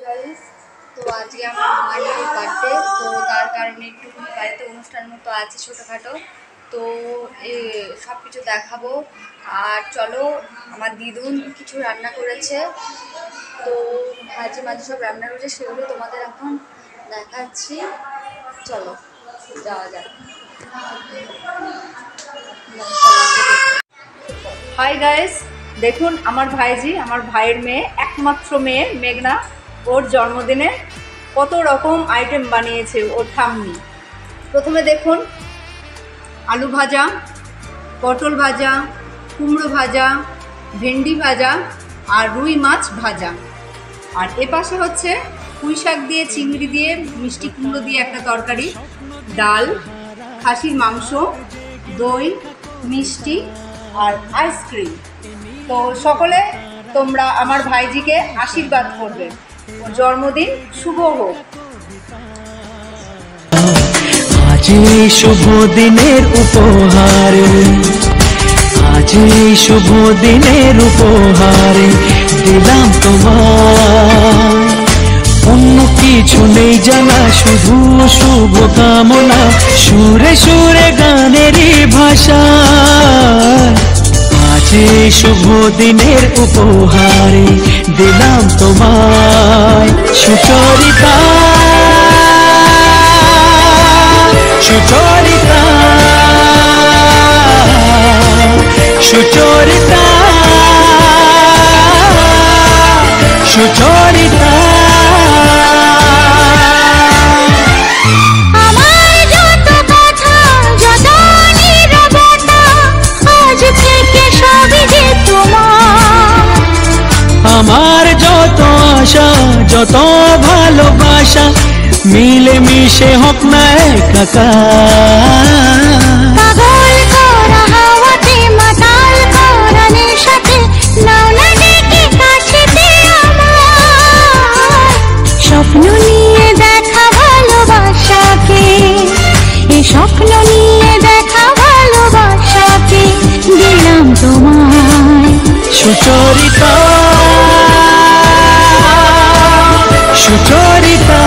Guys, তো আজকে আমার মায়ের বার্থডে, তো তার কারণে একটুখানি বাড়িতে অনুষ্ঠান মতো আছে ছোটোখাটো। তো সব কিছু দেখাবো। আর চলো, আমার দিদুন কিছু রান্না করেছে, তো মাঝে মাঝে সব রান্না করেছে, সেগুলো তোমাদের এখন দেখাচ্ছি। চলো যাওয়া যাক। হাই গাইস, দেখুন আমার ভাইজি, আমার ভাইয়ের মেয়ে, একমাত্র মেয়ে মেঘনা, ওর জন্মদিনে কত রকম আইটেম বানিয়েছে ওর ঠাম্মি। প্রথমে দেখুন আলু ভাজা, পটল ভাজা, কুমড়ো ভাজা, ভেন্ডি ভাজা আর রুই মাছ ভাজা। আর এপাশে হচ্ছে পুঁই শাক দিয়ে, চিংড়ি দিয়ে, মিষ্টি কুমড়ো দিয়ে একটা তরকারি, ডাল, খাসির মাংস, দই, মিষ্টি আর আইসক্রিম। তো সকলে তোমরা আমার ভাইজিকে আশীর্বাদ করবে, ওর জন্মদিন শুভ হোক। আজ এই শুভ দিনের উপহারে, আজ এই শুভ দিনের উপহারে দিলাম তোমার। অন্য কিছু নেই জানা, শুধু শুভ কামনা, সুরে সুরে গানেরই ভাষা। আজ এই শুভ দিনের উপহারে দিলাম তোমায় সুচরিতা, সুচরিতা, সুচরিতা, সুচরিতা। আমার যত আশা, যত ভালোবাসা মিলে মিশে হোক না একাকার। পাগল করা হাওয়াতে, মাতাল করা নেশাতে, নাও না ডেকে কাছেতে আমার। স্বপ্ন নিয়ে দেখা ভালোবাসাকে, এই স্বপ্ন নিয়ে দেখা ভালোবাসাকে দিলাম তোমায় সুচরিতা, সুচরিতা,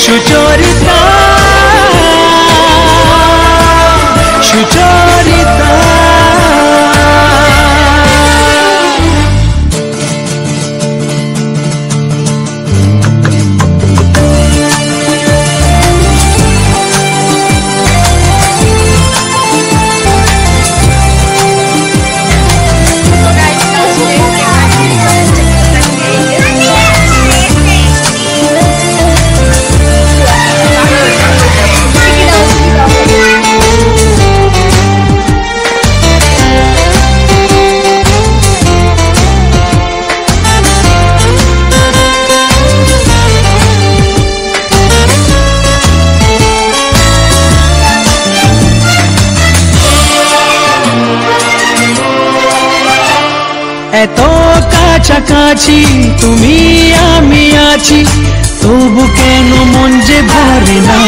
সুচরিতা, সুচরিতা। এত কাছাকাছি তুমি আমি আছি, তবু কেন মন যে ভরে না।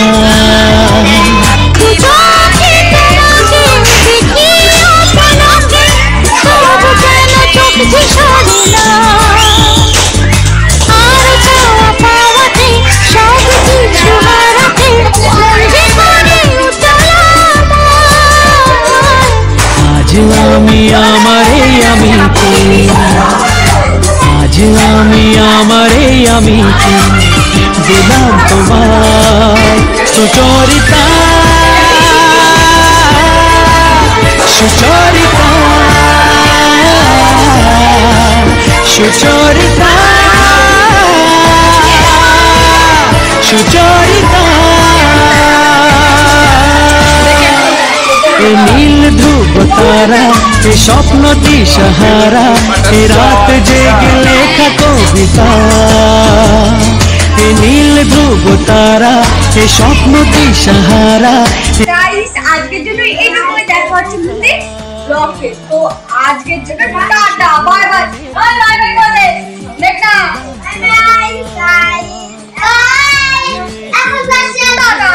আজ আমি আমারে আমিকে, আজ আমি আমারে আমিকে দিলাম তোমায় সুচরিতা, সুচরিতা, সুচরিতা, সুচরিতা। এ নীল ধ্রুব তারা, এ স্বপ্ন দিশাহারা, এ রাত জেগে লেখা কবিতা। এ নীল ধ্রুব তারা, এ স্বপ্ন দিশাহারা। গাইস, আজকের জন্য এইটুকুই, দেখা হচ্ছে নতুন ব্লগে। তো আজকের জন্য tata, bye bye, bye bye বলে মেঘনা, বাই বাই, বাই। এখন বাসে টাটা।